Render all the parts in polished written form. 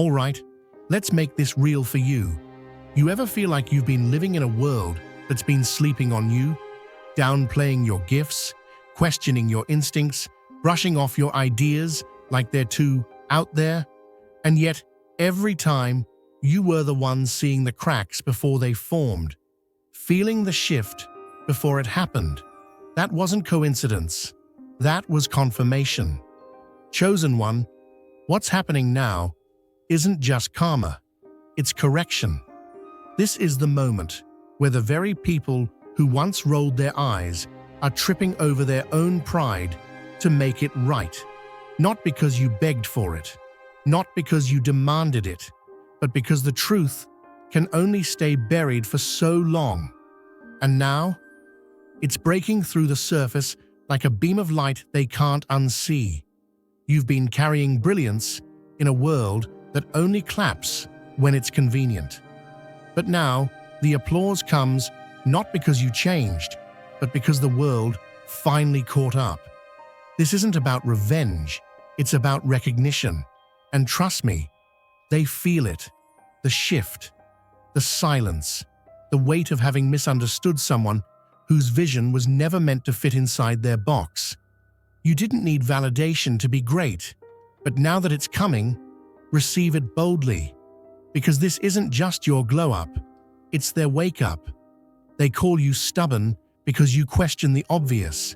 All right, let's make this real for you. You ever feel like you've been living in a world that's been sleeping on you, downplaying your gifts, questioning your instincts, brushing off your ideas like they're too out there? And yet, every time, you were the one seeing the cracks before they formed, feeling the shift before it happened. That wasn't coincidence. That was confirmation. Chosen one, what's happening now isn't just karma, it's correction. This is the moment where the very people who once rolled their eyes are tripping over their own pride to make it right. Not because you begged for it, not because you demanded it, but because the truth can only stay buried for so long. And now, it's breaking through the surface like a beam of light they can't unsee. You've been carrying brilliance in a world that only claps when it's convenient. But now, the applause comes not because you changed, but because the world finally caught up. This isn't about revenge, it's about recognition. And trust me, they feel it. The shift, the silence, the weight of having misunderstood someone whose vision was never meant to fit inside their box. You didn't need validation to be great, but now that it's coming, receive it boldly. Because this isn't just your glow-up, it's their wake-up. They call you stubborn because you question the obvious.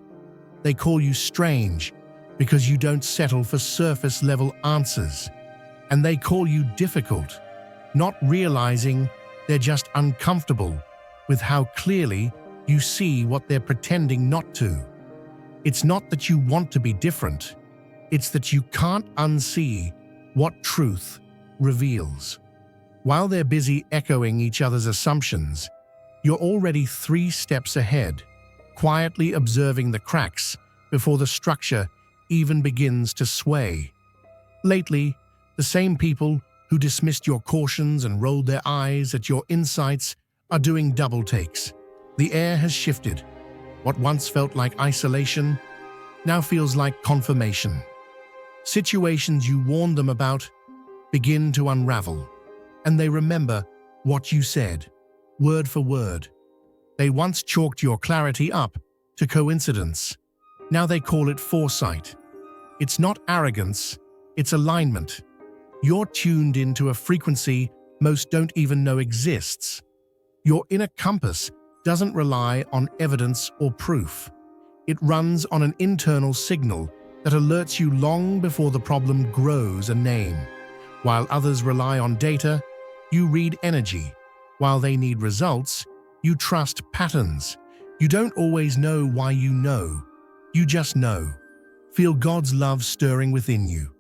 They call you strange because you don't settle for surface-level answers. And they call you difficult, not realizing they're just uncomfortable with how clearly you see what they're pretending not to. It's not that you want to be different, it's that you can't unsee what truth reveals. While they're busy echoing each other's assumptions, you're already 3 steps ahead, quietly observing the cracks before the structure even begins to sway. Lately, the same people who dismissed your cautions and rolled their eyes at your insights are doing double takes. The air has shifted. What once felt like isolation now feels like confirmation. Situations you warned them about begin to unravel, and they remember what you said, word for word. They once chalked your clarity up to coincidence. Now they call it foresight. It's not arrogance, it's alignment. You're tuned into a frequency most don't even know exists. Your inner compass doesn't rely on evidence or proof. It runs on an internal signal that alerts you long before the problem grows a name. While others rely on data, you read energy. While they need results, you trust patterns. You don't always know why you know. You just know. Feel God's love stirring within you.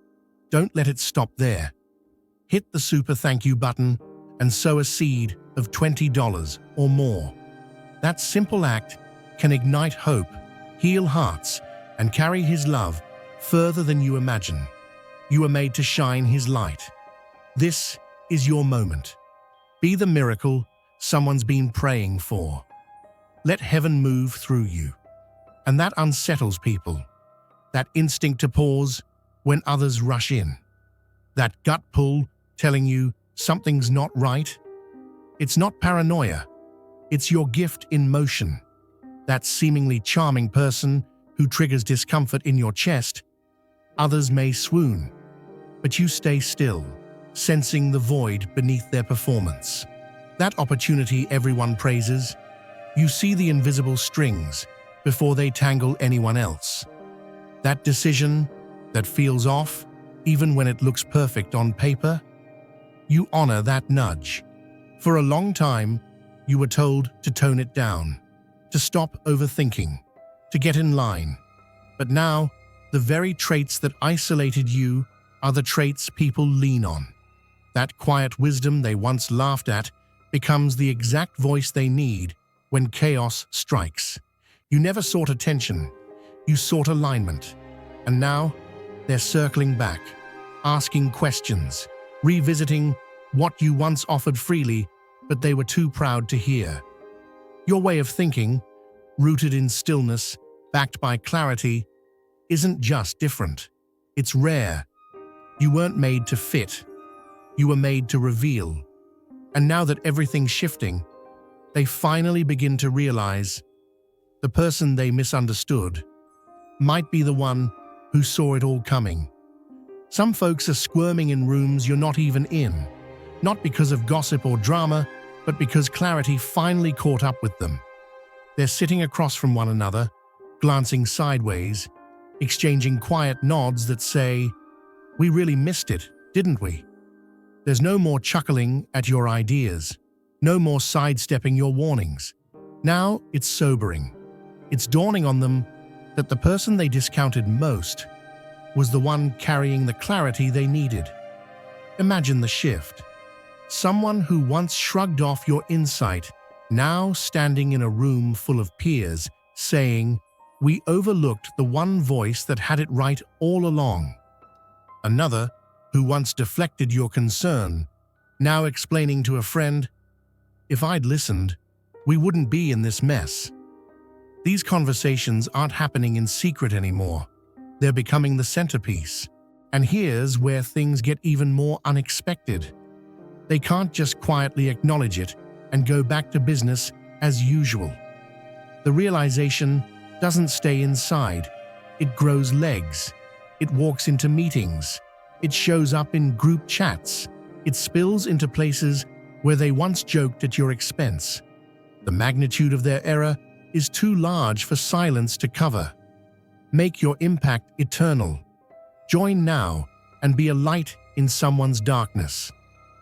Don't let it stop there. Hit the super thank you button and sow a seed of $20 or more. That simple act can ignite hope, heal hearts, and carry His love further than you imagine. You are made to shine His light. This is your moment. Be the miracle someone's been praying for. Let heaven move through you. And that unsettles people. That instinct to pause when others rush in. That gut pull telling you something's not right. It's not paranoia. It's your gift in motion. That seemingly charming person who triggers discomfort in your chest. Others may swoon, but you stay still, sensing the void beneath their performance. That opportunity everyone praises. You see the invisible strings before they tangle anyone else. That decision that feels off, even when it looks perfect on paper. You honor that nudge. For a long time, you were told to tone it down, to stop overthinking, to get in line. But now, the very traits that isolated you are the traits people lean on. That quiet wisdom they once laughed at becomes the exact voice they need when chaos strikes. You never sought attention, you sought alignment. And now, they're circling back, asking questions, revisiting what you once offered freely, but they were too proud to hear. Your way of thinking, rooted in stillness, backed by clarity, isn't just different. It's rare. You weren't made to fit. you were made to reveal. And now that everything's shifting, they finally begin to realize the person they misunderstood might be the one who saw it all coming. Some folks are squirming in rooms you're not even in, not because of gossip or drama, but because clarity finally caught up with them. They're sitting across from one another, glancing sideways, exchanging quiet nods that say, "We really missed it, didn't we?" There's no more chuckling at your ideas, no more sidestepping your warnings. Now it's sobering. It's dawning on them that the person they discounted most was the one carrying the clarity they needed. Imagine the shift. Someone who once shrugged off your insight, now standing in a room full of peers, saying, "We overlooked the one voice that had it right all along." Another, who once deflected your concern, now explaining to a friend, "If I'd listened, we wouldn't be in this mess." These conversations aren't happening in secret anymore. They're becoming the centerpiece. And here's where things get even more unexpected. They can't just quietly acknowledge it and go back to business as usual. The realization doesn't stay inside. It grows legs. It walks into meetings. It shows up in group chats. It spills into places where they once joked at your expense. The magnitude of their error is too large for silence to cover. Make your impact eternal. Join now and be a light in someone's darkness.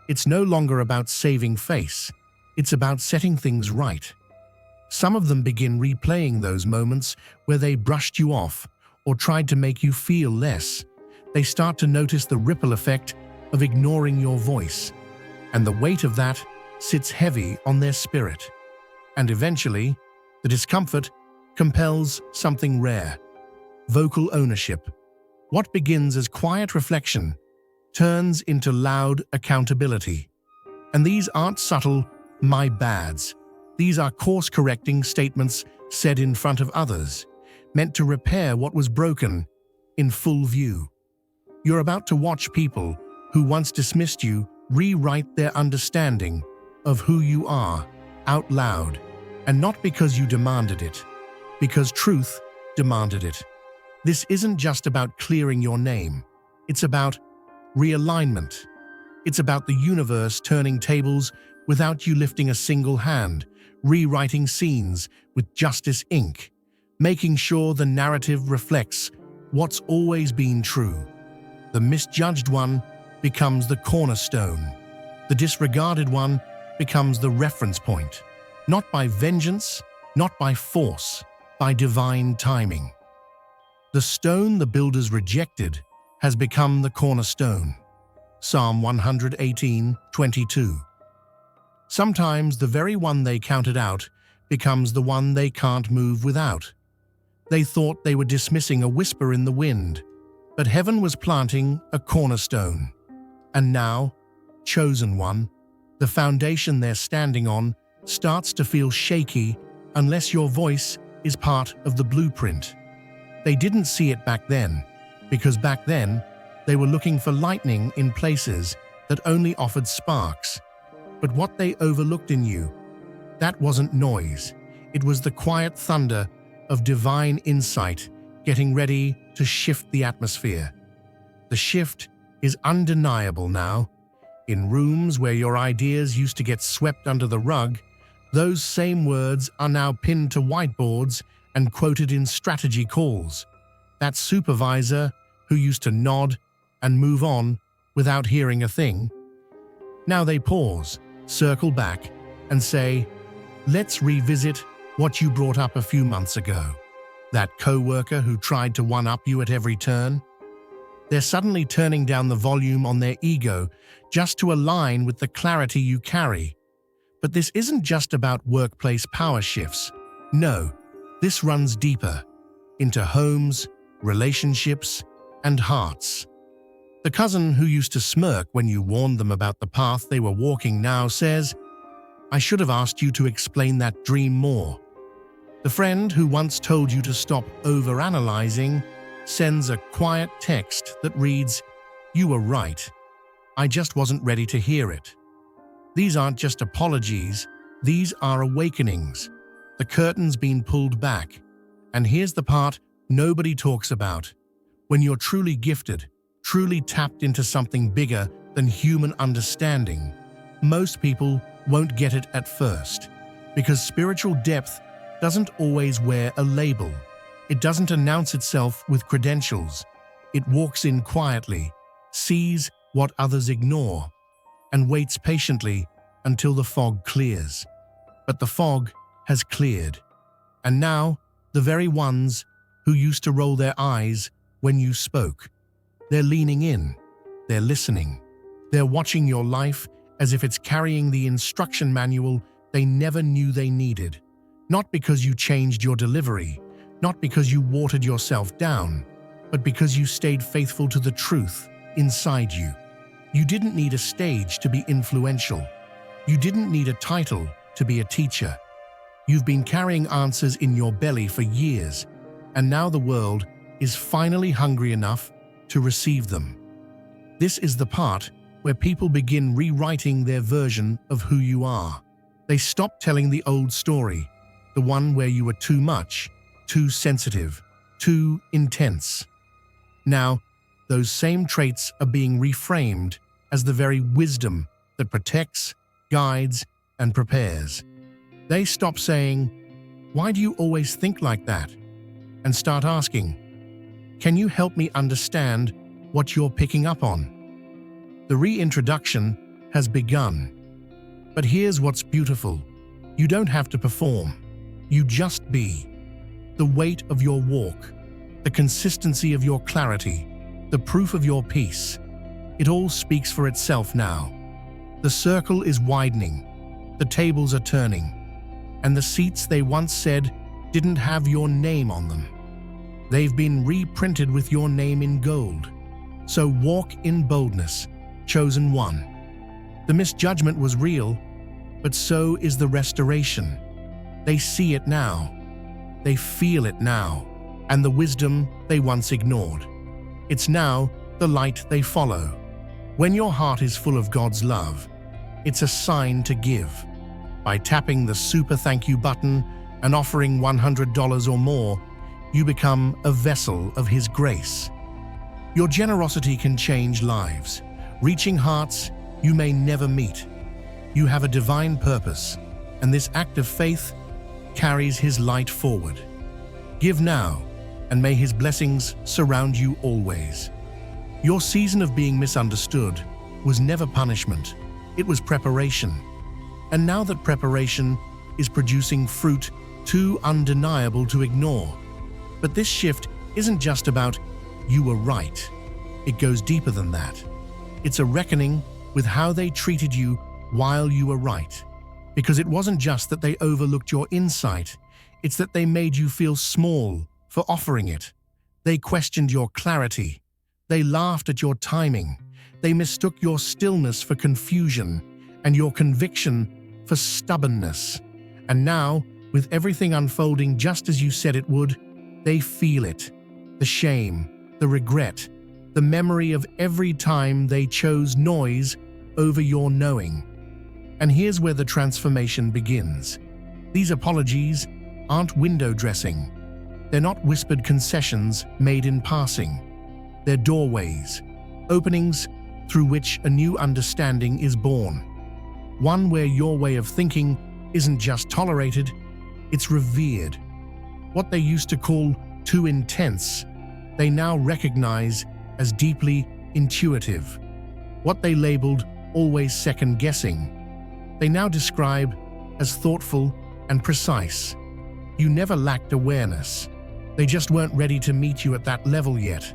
It's no longer about saving face. It's about setting things right. Some of them begin replaying those moments where they brushed you off or tried to make you feel less. They start to notice the ripple effect of ignoring your voice, and the weight of that sits heavy on their spirit. And eventually, the discomfort compels something rare: vocal ownership. What begins as quiet reflection turns into loud accountability. And these aren't subtle "my bads." These are course-correcting statements said in front of others, meant to repair what was broken in full view. You're about to watch people who once dismissed you rewrite their understanding of who you are out loud, and not because you demanded it, because truth demanded it. This isn't just about clearing your name. It's about realignment. It's about the universe turning tables without you lifting a single hand, rewriting scenes with Justice Inc., making sure the narrative reflects what's always been true. The misjudged one becomes the cornerstone. The disregarded one becomes the reference point. Not by vengeance, not by force, by divine timing. The stone the builders rejected has become the cornerstone. Psalm 118:22. Sometimes the very one they counted out becomes the one they can't move without. They thought they were dismissing a whisper in the wind, but heaven was planting a cornerstone. And now, chosen one, the foundation they're standing on starts to feel shaky unless your voice is part of the blueprint. They didn't see it back then, because back then, they were looking for lightning in places that only offered sparks. But what they overlooked in you, that wasn't noise. It was the quiet thunder of divine insight getting ready to shift the atmosphere. The shift is undeniable now. In rooms where your ideas used to get swept under the rug, those same words are now pinned to whiteboards and quoted in strategy calls. That supervisor who used to nod and move on without hearing a thing, now they pause, circle back, and say, "Let's revisit what you brought up a few months ago." That coworker who tried to one-up you at every turn? They're suddenly turning down the volume on their ego just to align with the clarity you carry. But this isn't just about workplace power shifts. No, this runs deeper, into homes, relationships, and hearts. The cousin who used to smirk when you warned them about the path they were walking now says, "I should have asked you to explain that dream more." The friend who once told you to stop overanalyzing sends a quiet text that reads, "You were right." I just wasn't ready to hear it. These aren't just apologies, these are awakenings. The curtain's been pulled back. And here's the part nobody talks about. When you're truly gifted, truly tapped into something bigger than human understanding, most people won't get it at first. Because spiritual depth doesn't always wear a label. It doesn't announce itself with credentials. It walks in quietly, sees what others ignore, and waits patiently until the fog clears. But the fog has cleared. And now, the very ones who used to roll their eyes when you spoke, they're leaning in, they're listening, they're watching your life as if it's carrying the instruction manual they never knew they needed. Not because you changed your delivery, not because you watered yourself down, but because you stayed faithful to the truth inside you. You didn't need a stage to be influential. You didn't need a title to be a teacher. You've been carrying answers in your belly for years, and now the world is finally hungry enough to receive them. This is the part where people begin rewriting their version of who you are. They stop telling the old story, the one where you were too much, too sensitive, too intense. Now, those same traits are being reframed as the very wisdom that protects, guides, and prepares. They stop saying, "Why do you always think like that?" and start asking, "Can you help me understand what you're picking up on?" The reintroduction has begun. But here's what's beautiful. You don't have to perform. You just be. The weight of your walk, the consistency of your clarity, the proof of your peace. It all speaks for itself now. The circle is widening. The tables are turning. And the seats they once said didn't have your name on them. They've been reprinted with your name in gold. So walk in boldness, chosen one. The misjudgment was real, but so is the restoration. They see it now. They feel it now. And the wisdom they once ignored. It's now the light they follow. When your heart is full of God's love, it's a sign to give. By tapping the super thank you button and offering $100 or more, you become a vessel of His grace. Your generosity can change lives, reaching hearts you may never meet. You have a divine purpose, and this act of faith carries His light forward. Give now, and may His blessings surround you always. Your season of being misunderstood was never punishment, it was preparation. And now that preparation is producing fruit too undeniable to ignore. But this shift isn't just about "you were right." It goes deeper than that. It's a reckoning with how they treated you while you were right. Because it wasn't just that they overlooked your insight, it's that they made you feel small for offering it. They questioned your clarity. They laughed at your timing. They mistook your stillness for confusion and your conviction for stubbornness. And now, with everything unfolding just as you said it would, they feel it. The shame, the regret, the memory of every time they chose noise over your knowing. And here's where the transformation begins. These apologies aren't window dressing. They're not whispered concessions made in passing. They're doorways, openings through which a new understanding is born. One where your way of thinking isn't just tolerated, it's revered. What they used to call too intense, they now recognize as deeply intuitive. What they labeled always second-guessing, they now describe as thoughtful and precise. You never lacked awareness. They just weren't ready to meet you at that level yet.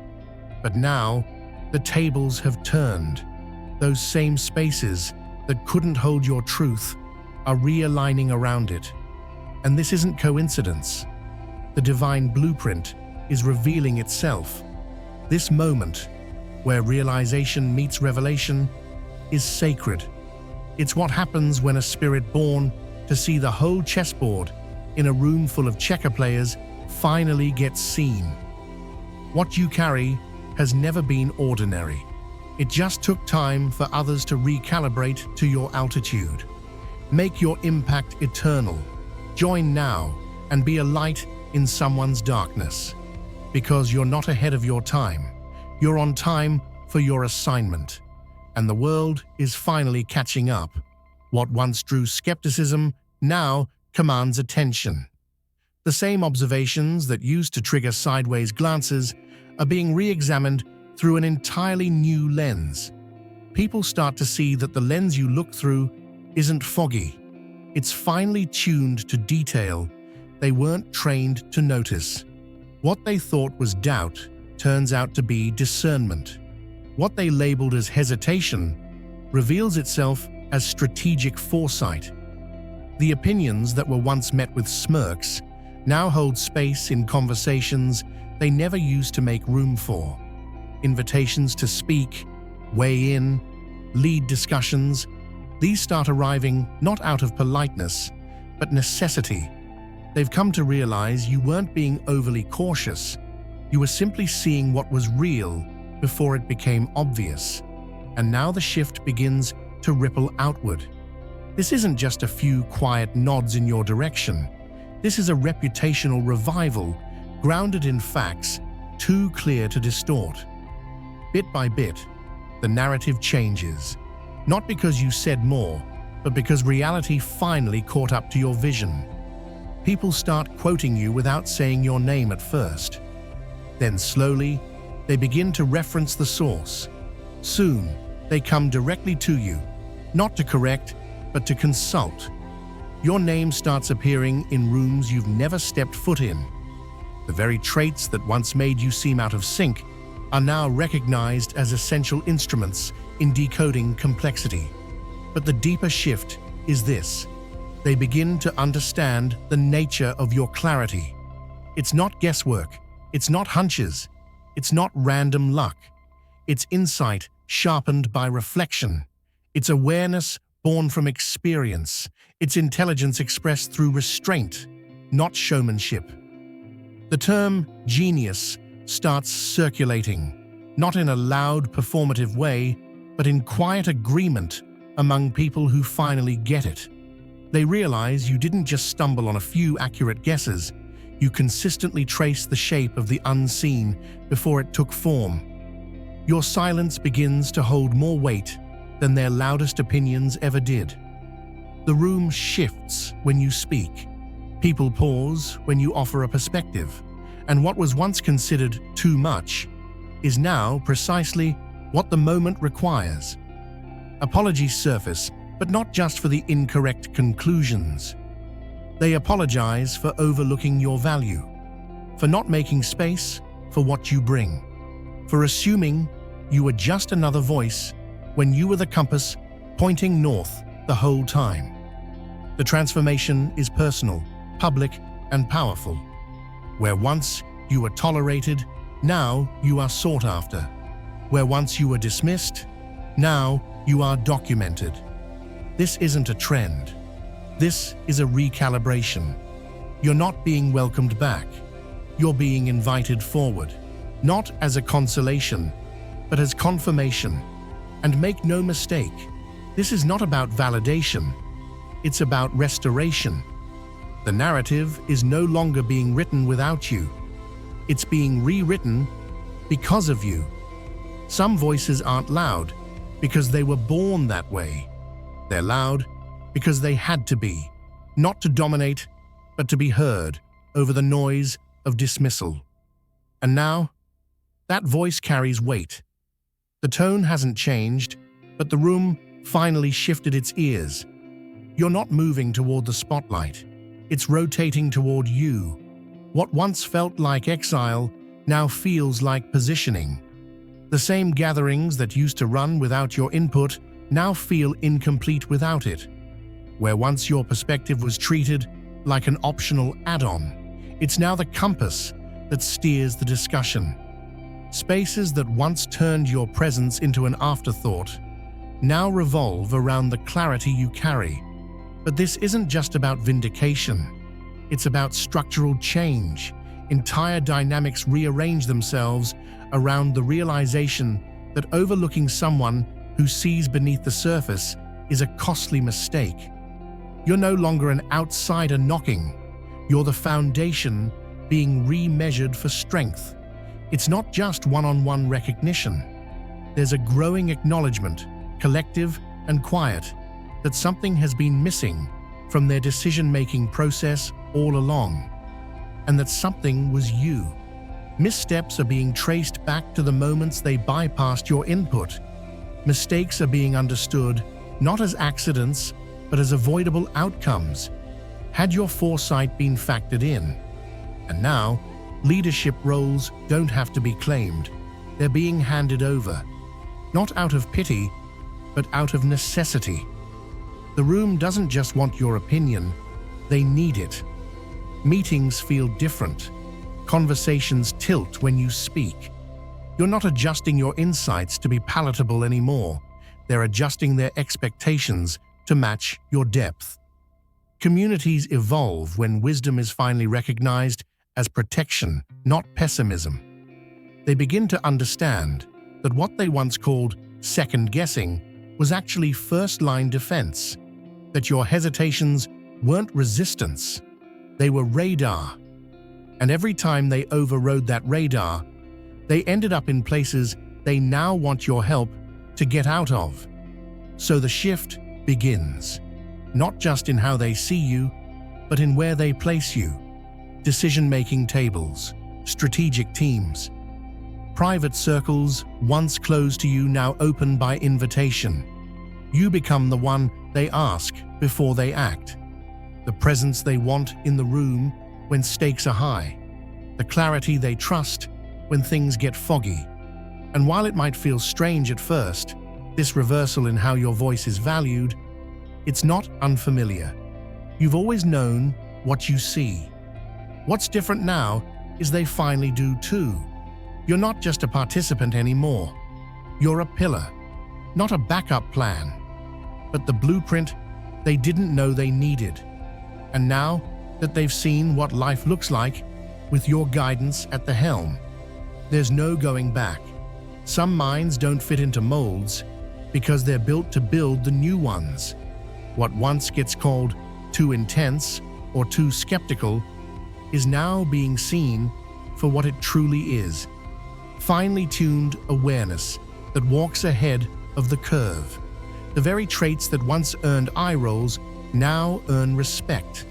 But now, the tables have turned. Those same spaces that couldn't hold your truth are realigning around it. And this isn't coincidence. The divine blueprint is revealing itself. This moment, where realization meets revelation, is sacred. It's what happens when a spirit born to see the whole chessboard in a room full of checker players finally gets seen. What you carry has never been ordinary. It just took time for others to recalibrate to your altitude. Make your impact eternal. Join now and be a light in someone's darkness. Because you're not ahead of your time. You're on time for your assignment. And the world is finally catching up. What once drew skepticism now commands attention. The same observations that used to trigger sideways glances are being re-examined through an entirely new lens. People start to see that the lens you look through isn't foggy. It's finely tuned to detail they weren't trained to notice. What they thought was doubt turns out to be discernment. What they labeled as hesitation reveals itself as strategic foresight. The opinions that were once met with smirks now hold space in conversations they never used to make room for. Invitations to speak, weigh in, lead discussions, these start arriving not out of politeness, but necessity. They've come to realize you weren't being overly cautious. You were simply seeing what was real before it became obvious. And now the shift begins to ripple outward. This isn't just a few quiet nods in your direction. This is a reputational revival grounded in facts too clear to distort. Bit by bit, the narrative changes. Not because you said more, but because reality finally caught up to your vision. People start quoting you without saying your name at first. Then slowly, they begin to reference the source. Soon, they come directly to you, not to correct, but to consult. Your name starts appearing in rooms you've never stepped foot in. The very traits that once made you seem out of sync are now recognized as essential instruments in decoding complexity. But the deeper shift is this. They begin to understand the nature of your clarity. It's not guesswork. It's not hunches. It's not random luck. It's insight sharpened by reflection. It's awareness born from experience. It's intelligence expressed through restraint, not showmanship. The term genius starts circulating, not in a loud, performative way, but in quiet agreement among people who finally get it. They realize you didn't just stumble on a few accurate guesses, you consistently traced the shape of the unseen before it took form. Your silence begins to hold more weight than their loudest opinions ever did. The room shifts when you speak. People pause when you offer a perspective, and what was once considered too much is now precisely what the moment requires. Apologies surface, but not just for the incorrect conclusions. They apologize for overlooking your value, for not making space for what you bring, for assuming you were just another voice when you were the compass pointing north the whole time. The transformation is personal, public, and powerful. Where once you were tolerated, now you are sought after. Where once you were dismissed, now you are documented. This isn't a trend. This is a recalibration. You're not being welcomed back. You're being invited forward, not as a consolation, but as confirmation. And make no mistake, this is not about validation. It's about restoration. The narrative is no longer being written without you. It's being rewritten because of you. Some voices aren't loud because they were born that way. They're loud because they had to be, not to dominate, but to be heard over the noise of dismissal. And now, that voice carries weight. The tone hasn't changed, but the room finally shifted its ears. You're not moving toward the spotlight. It's rotating toward you. What once felt like exile now feels like positioning. The same gatherings that used to run without your input now feel incomplete without it. Where once your perspective was treated like an optional add-on, it's now the compass that steers the discussion. Spaces that once turned your presence into an afterthought now revolve around the clarity you carry. But this isn't just about vindication. It's about structural change. Entire dynamics rearrange themselves around the realization that overlooking someone who sees beneath the surface is a costly mistake. You're no longer an outsider knocking. You're the foundation being remeasured for strength. It's not just one-on-one recognition. There's a growing acknowledgement, collective and quiet, that something has been missing from their decision-making process all along, and that something was you. Missteps are being traced back to the moments they bypassed your input. Mistakes are being understood not as accidents, but as avoidable outcomes, had your foresight been factored in. And now, leadership roles don't have to be claimed. They're being handed over, not out of pity, but out of necessity. The room doesn't just want your opinion, they need it. Meetings feel different. Conversations tilt when you speak. You're not adjusting your insights to be palatable anymore. They're adjusting their expectations to match your depth. Communities evolve when wisdom is finally recognized as protection, not pessimism. They begin to understand that what they once called second-guessing was actually first-line defense, that your hesitations weren't resistance, they were radar. And every time they overrode that radar, they ended up in places they now want your help to get out of. So the shift begins, not just in how they see you, but in where they place you. Decision-making tables, strategic teams, private circles once closed to you now open by invitation. You become the one they ask before they act, the presence they want in the room when stakes are high, the clarity they trust when things get foggy. And while it might feel strange at first, this reversal in how your voice is valued, it's not unfamiliar. You've always known what you see. What's different now is they finally do too. You're not just a participant anymore. You're a pillar, not a backup plan, but the blueprint they didn't know they needed. And now that they've seen what life looks like with your guidance at the helm, there's no going back. Some minds don't fit into molds because they're built to build the new ones. What once gets called too intense or too skeptical is now being seen for what it truly is. Finely tuned awareness that walks ahead of the curve. The very traits that once earned eye rolls now earn respect.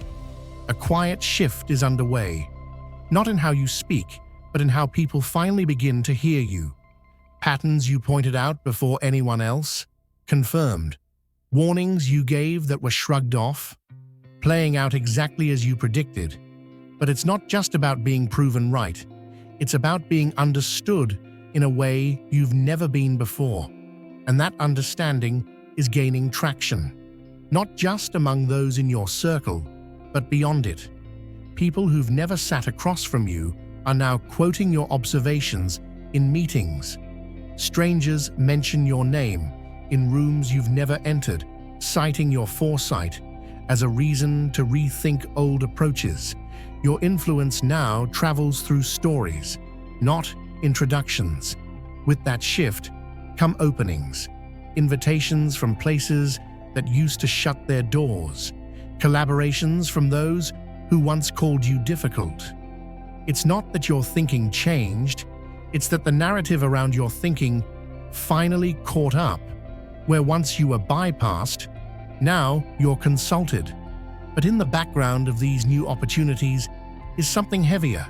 A quiet shift is underway, not in how you speak, but in how people finally begin to hear you. Patterns you pointed out before anyone else, confirmed. Warnings you gave that were shrugged off, playing out exactly as you predicted. But it's not just about being proven right. It's about being understood in a way you've never been before. And that understanding is gaining traction, not just among those in your circle, but beyond it. People who've never sat across from you are now quoting your observations in meetings. Strangers mention your name in rooms you've never entered, citing your foresight as a reason to rethink old approaches. Your influence now travels through stories, not introductions. With that shift come openings, invitations from places that used to shut their doors, collaborations from those who once called you difficult. It's not that your thinking changed, it's that the narrative around your thinking finally caught up. Where once you were bypassed, now you're consulted. But in the background of these new opportunities is something heavier,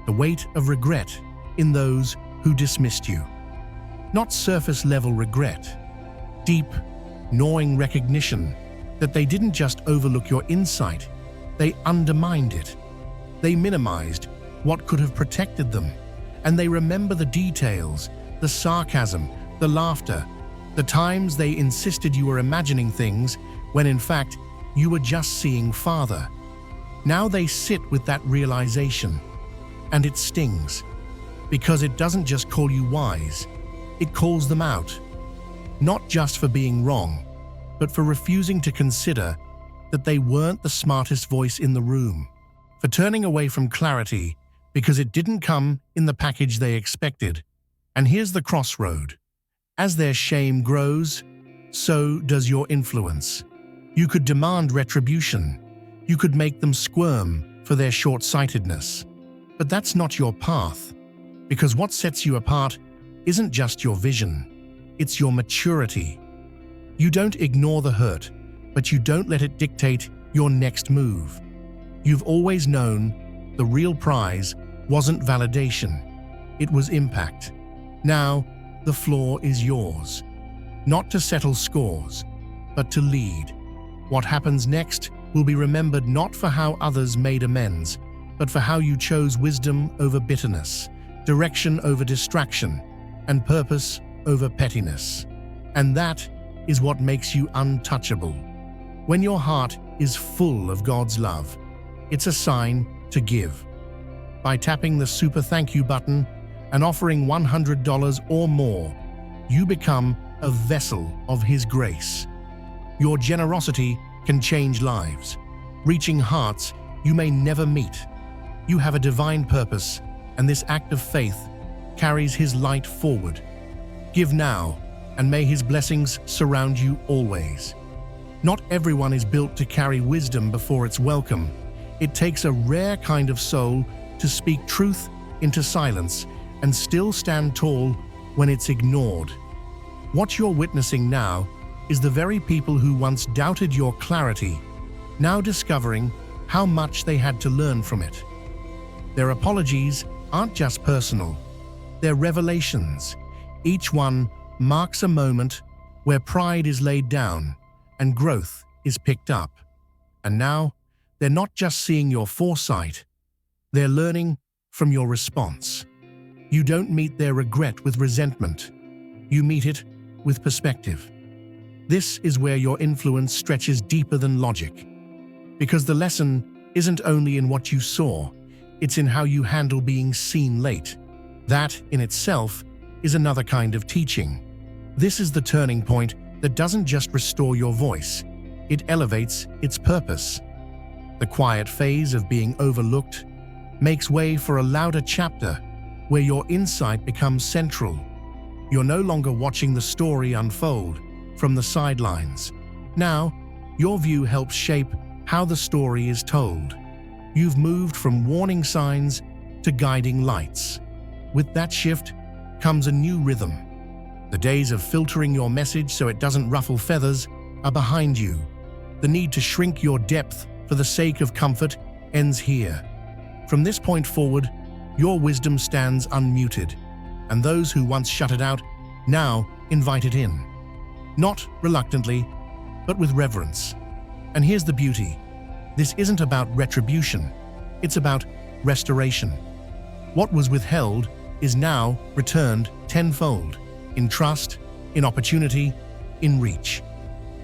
the weight of regret in those who dismissed you. Not surface-level regret, deep, gnawing recognition that they didn't just overlook your insight, they undermined it. They minimized what could have protected them, and they remember the details, the sarcasm, the laughter, the times they insisted you were imagining things when in fact you were just seeing farther. Now they sit with that realization, and it stings, because it doesn't just call you wise, it calls them out. Not just for being wrong, but for refusing to consider that they weren't the smartest voice in the room, for turning away from clarity because it didn't come in the package they expected. And here's the crossroad. As their shame grows, so does your influence. You could demand retribution. You could make them squirm for their short-sightedness. But that's not your path, because what sets you apart isn't just your vision, it's your maturity. You don't ignore the hurt, but you don't let it dictate your next move. You've always known the real prize wasn't validation, it was impact. Now, the floor is yours. Not to settle scores, but to lead. What happens next will be remembered not for how others made amends, but for how you chose wisdom over bitterness, direction over distraction, and purpose over pettiness. And that is what makes you untouchable. When your heart is full of God's love, it's a sign to give. By tapping the super thank you button and offering $100 or more, you become a vessel of His grace. Your generosity can change lives, reaching hearts you may never meet. You have a divine purpose, and this act of faith carries His light forward. Give now, and may His blessings surround you always. Not everyone is built to carry wisdom before it's welcome. It takes a rare kind of soul to speak truth into silence and still stand tall when it's ignored. What you're witnessing now is the very people who once doubted your clarity, now discovering how much they had to learn from it. Their apologies aren't just personal, they're revelations. Each one marks a moment where pride is laid down and growth is picked up. And now, they're not just seeing your foresight, they're learning from your response. You don't meet their regret with resentment. You meet it with perspective. This is where your influence stretches deeper than logic. Because the lesson isn't only in what you saw, it's in how you handle being seen late. That, in itself, is another kind of teaching. This is the turning point that doesn't just restore your voice, it elevates its purpose. The quiet phase of being overlooked makes way for a louder chapter where your insight becomes central. You're no longer watching the story unfold from the sidelines. Now, your view helps shape how the story is told. You've moved from warning signs to guiding lights. With that shift comes a new rhythm. The days of filtering your message so it doesn't ruffle feathers are behind you. The need to shrink your depth for the sake of comfort ends here. From this point forward, your wisdom stands unmuted, and those who once shut it out now invite it in. Not reluctantly, but with reverence. And here's the beauty. This isn't about retribution, it's about restoration. What was withheld is now returned tenfold, in trust, in opportunity, in reach.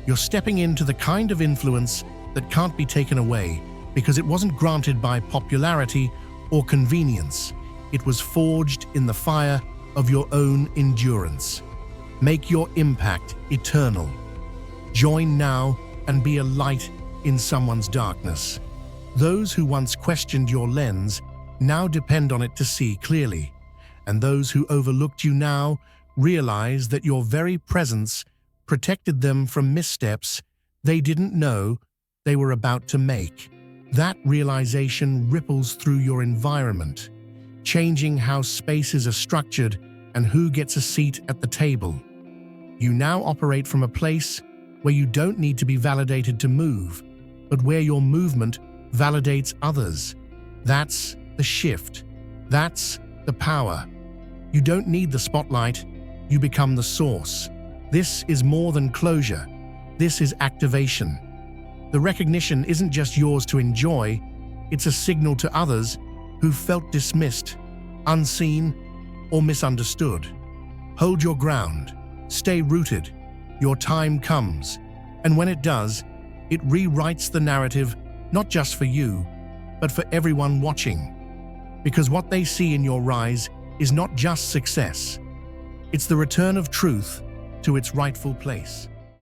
You're stepping into the kind of influence that can't be taken away because it wasn't granted by popularity or convenience. It was forged in the fire of your own endurance. Make your impact eternal. Join now and be a light in someone's darkness. Those who once questioned your lens now depend on it to see clearly, and those who overlooked you now realize that your very presence protected them from missteps they didn't know they were about to make. That realization ripples through your environment, changing how spaces are structured and who gets a seat at the table. You now operate from a place where you don't need to be validated to move, but where your movement validates others. That's the shift. That's the power. You don't need the spotlight, you become the source. This is more than closure. This is activation. The recognition isn't just yours to enjoy, it's a signal to others who felt dismissed, unseen, or misunderstood. Hold your ground. Stay rooted. Your time comes. And when it does, it rewrites the narrative not just for you, but for everyone watching. Because what they see in your rise is not just success. It's the return of truth to its rightful place.